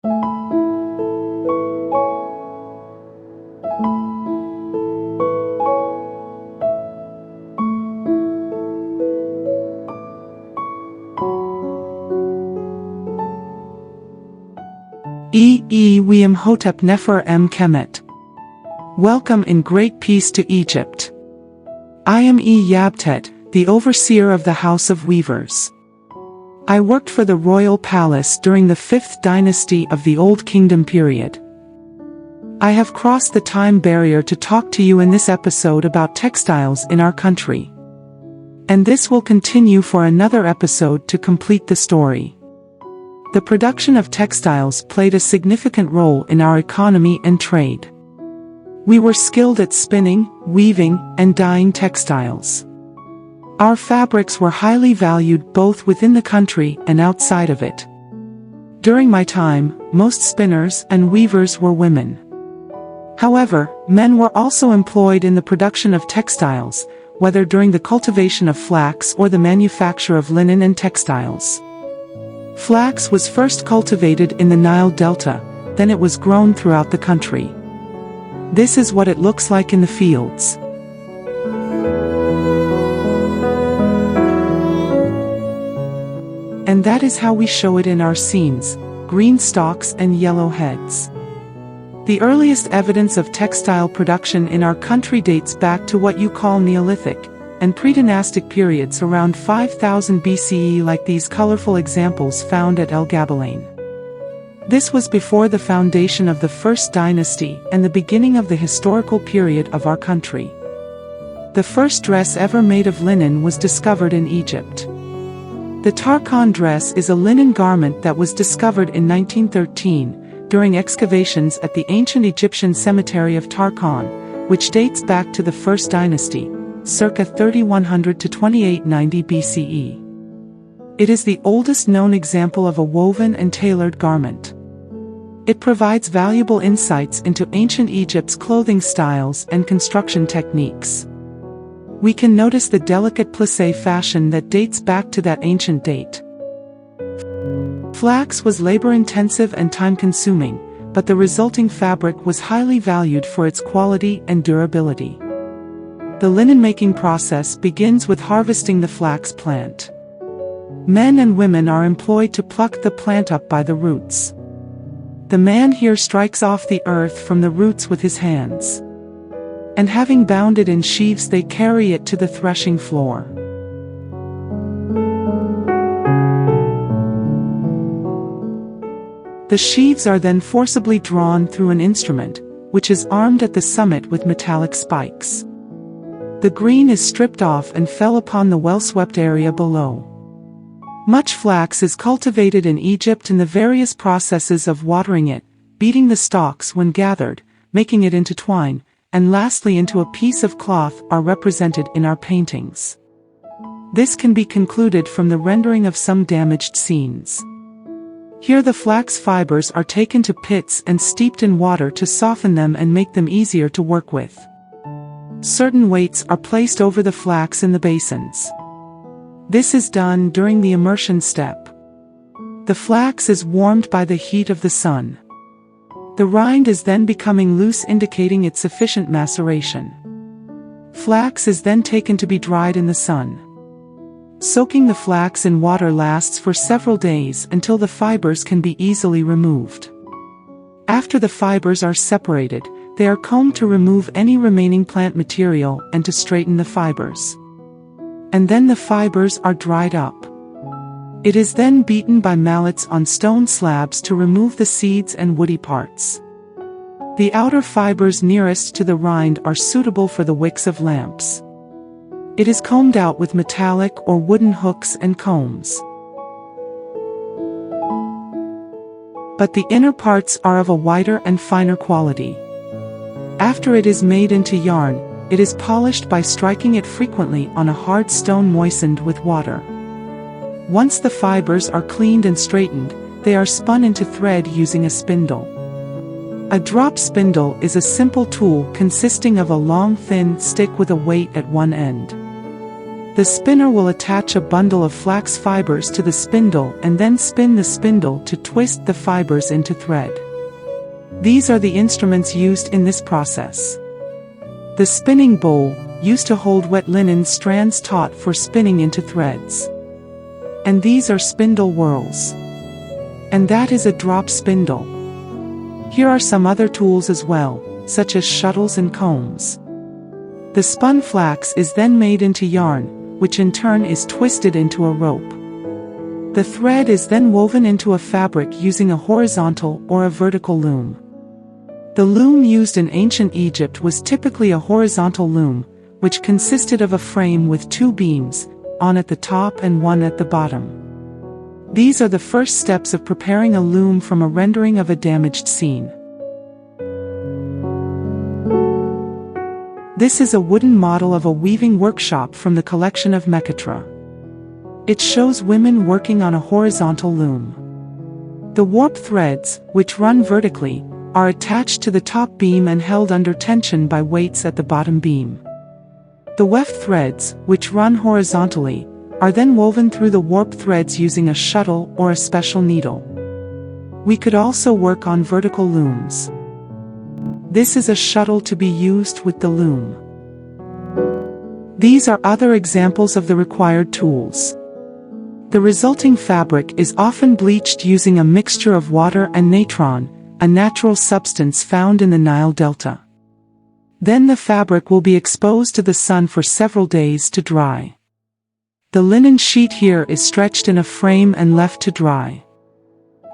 IYABTET Nefer Kemet. Welcome in great peace to Egypt. I am IYABTET, the overseer of the House of Weavers. I worked for the royal palace during the 5th dynasty of the Old Kingdom period. I have crossed the time barrier to talk to you in this episode about textiles in our country. And this will continue for another episode to complete the story. The production of textiles played a significant role in our economy and trade. We were skilled at spinning, weaving, and dyeing textiles. Our fabrics were highly valued both within the country and outside of it. During my time, most spinners and weavers were women. However, men were also employed in the production of textiles, whether during the cultivation of flax or the manufacture of linen and textiles. Flax was first cultivated in the Nile Delta, then it was grown throughout the country. This is what it looks like in the fields. And that is how we show it in our scenes, green stalks and yellow heads. The earliest evidence of textile production in our country dates back to what you call Neolithic and pre-dynastic periods around 5000 BCE, like these colorful examples found at El Gabalane. This was before the foundation of the First Dynasty and the beginning of the historical period of our country. The first dress ever made of linen was discovered in Egypt. The Tarkhan dress is a linen garment that was discovered in 1913 during excavations at the ancient Egyptian cemetery of Tarkhan, which dates back to the First Dynasty, circa 3100 to 2890 BCE. It is the oldest known example of a woven and tailored garment. It provides valuable insights into ancient Egypt's clothing styles and construction techniques. We can notice the delicate plissé fashion that dates back to that ancient date. Flax was labor-intensive and time-consuming, but the resulting fabric was highly valued for its quality and durability. The linen-making process begins with harvesting the flax plant. Men and women are employed to pluck the plant up by the roots. The man here strikes off the earth from the roots with his hands. And having bound it in sheaves, they carry it to the threshing floor. The sheaves are then forcibly drawn through an instrument, which is armed at the summit with metallic spikes. The green is stripped off and fell upon the well-swept area below. Much flax is cultivated in Egypt, and the various processes of watering it, beating the stalks when gathered, making it into twine, and lastly into a piece of cloth are represented in our paintings. This can be concluded from the rendering of some damaged scenes. Here the flax fibers are taken to pits and steeped in water to soften them and make them easier to work with. Certain weights are placed over the flax in the basins. This is done during the immersion step. The flax is warmed by the heat of the sun. The rind is then becoming loose, indicating its sufficient maceration. Flax is then taken to be dried in the sun. Soaking the flax in water lasts for several days until the fibers can be easily removed. After the fibers are separated, they are combed to remove any remaining plant material and to straighten the fibers. And then the fibers are dried up. It is then beaten by mallets on stone slabs to remove the seeds and woody parts. The outer fibers nearest to the rind are suitable for the wicks of lamps. It is combed out with metallic or wooden hooks and combs. But the inner parts are of a whiter and finer quality. After it is made into yarn, it is polished by striking it frequently on a hard stone moistened with water. Once the fibers are cleaned and straightened, they are spun into thread using a spindle. A drop spindle is a simple tool consisting of a long thin stick with a weight at one end. The spinner will attach a bundle of flax fibers to the spindle and then spin the spindle to twist the fibers into thread. These are the instruments used in this process. The spinning bowl, used to hold wet linen strands taut for spinning into threads. And these are spindle whorls. And that is a drop spindle. Here are some other tools as well, such as shuttles and combs. The spun flax is then made into yarn, which in turn is twisted into a rope. The thread is then woven into a fabric using a horizontal or a vertical loom. The loom used in ancient Egypt was typically a horizontal loom, which consisted of a frame with two beams, one at the top and one at the bottom. These are the first steps of preparing a loom from a rendering of a damaged scene. This is a wooden model of a weaving workshop from the collection of Mekatra. It shows women working on a horizontal loom. The warp threads, which run vertically, are attached to the top beam and held under tension by weights at the bottom beam. The weft threads, which run horizontally, are then woven through the warp threads using a shuttle or a special needle. We could also work on vertical looms. This is a shuttle to be used with the loom. These are other examples of the required tools. The resulting fabric is often bleached using a mixture of water and natron, a natural substance found in the Nile Delta. Then the fabric will be exposed to the sun for several days to dry. The linen sheet here is stretched in a frame and left to dry.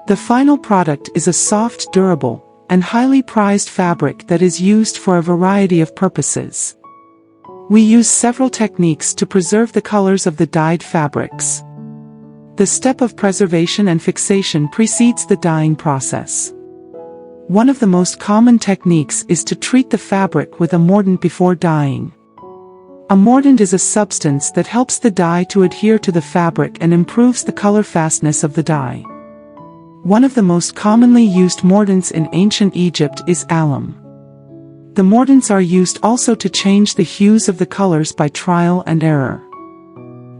The final product is a soft, durable, and highly prized fabric that is used for a variety of purposes. We use several techniques to preserve the colors of the dyed fabrics. The step of preservation and fixation precedes the dyeing process. One of the most common techniques is to treat the fabric with a mordant before dyeing. A mordant is a substance that helps the dye to adhere to the fabric and improves the color fastness of the dye. One of the most commonly used mordants in ancient Egypt is alum. The mordants are used also to change the hues of the colors by trial and error.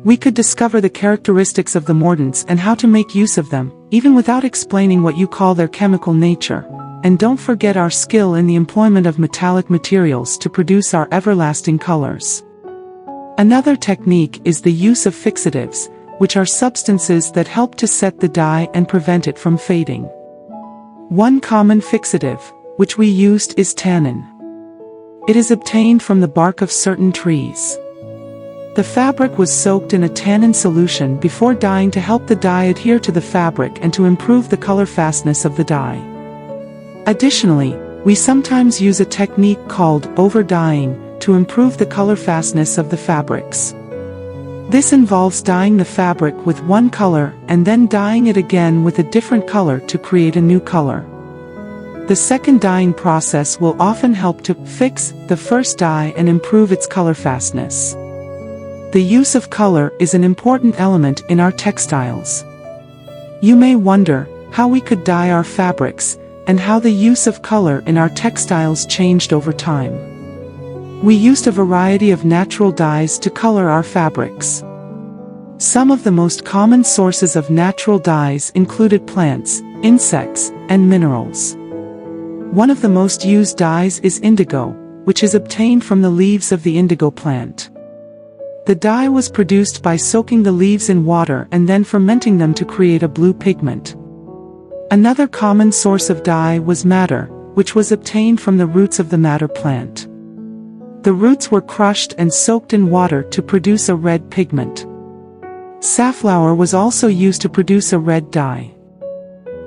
We could discover the characteristics of the mordants and how to make use of them, even without explaining what you call their chemical nature. And don't forget our skill in the employment of metallic materials to produce our everlasting colors. Another technique is the use of fixatives, which are substances that help to set the dye and prevent it from fading. One common fixative, which we used, is tannin. It is obtained from the bark of certain trees. The fabric was soaked in a tannin solution before dyeing to help the dye adhere to the fabric and to improve the color fastness of the dye. Additionally, we sometimes use a technique called over-dyeing to improve the color fastness of the fabrics. This involves dyeing the fabric with one color and then dyeing it again with a different color to create a new color. The second dyeing process will often help to fix the first dye and improve its color fastness. The use of color is an important element in our textiles. You may wonder how we could dye our fabrics and how the use of color in our textiles changed over time. We used a variety of natural dyes to color our fabrics. Some of the most common sources of natural dyes included plants, insects, and minerals. One of the most used dyes is indigo, which is obtained from the leaves of the indigo plant. The dye was produced by soaking the leaves in water and then fermenting them to create a blue pigment. Another common source of dye was madder, which was obtained from the roots of the madder plant. The roots were crushed and soaked in water to produce a red pigment. Safflower was also used to produce a red dye.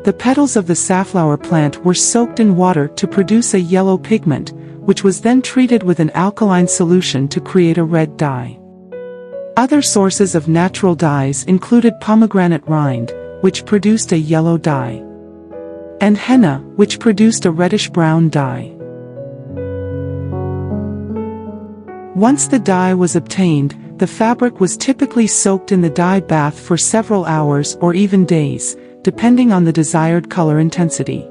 The petals of the safflower plant were soaked in water to produce a yellow pigment, which was then treated with an alkaline solution to create a red dye. Other sources of natural dyes included pomegranate rind, which produced a yellow dye, and henna, which produced a reddish-brown dye. Once the dye was obtained, the fabric was typically soaked in the dye bath for several hours or even days, depending on the desired color intensity.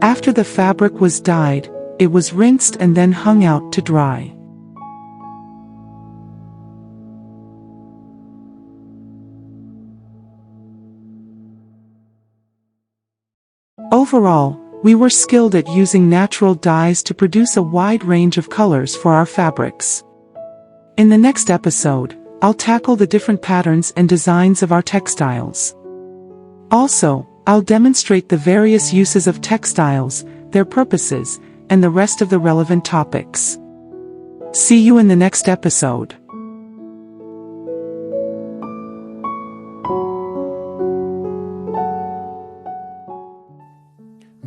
After the fabric was dyed, it was rinsed and then hung out to dry. Overall, we were skilled at using natural dyes to produce a wide range of colors for our fabrics. In the next episode, I'll tackle the different patterns and designs of our textiles. Also, I'll demonstrate the various uses of textiles, their purposes, and the rest of the relevant topics. See you in the next episode.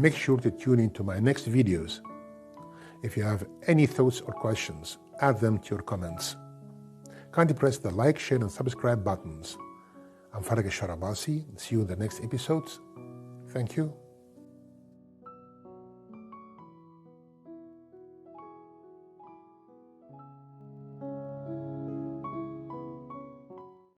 Make sure to tune into my next videos. If you have any thoughts or questions, add them to your comments. Kindly press the like, share, and subscribe buttons. I'm Farag al-Sharabasi. See you in the next episodes. Thank you.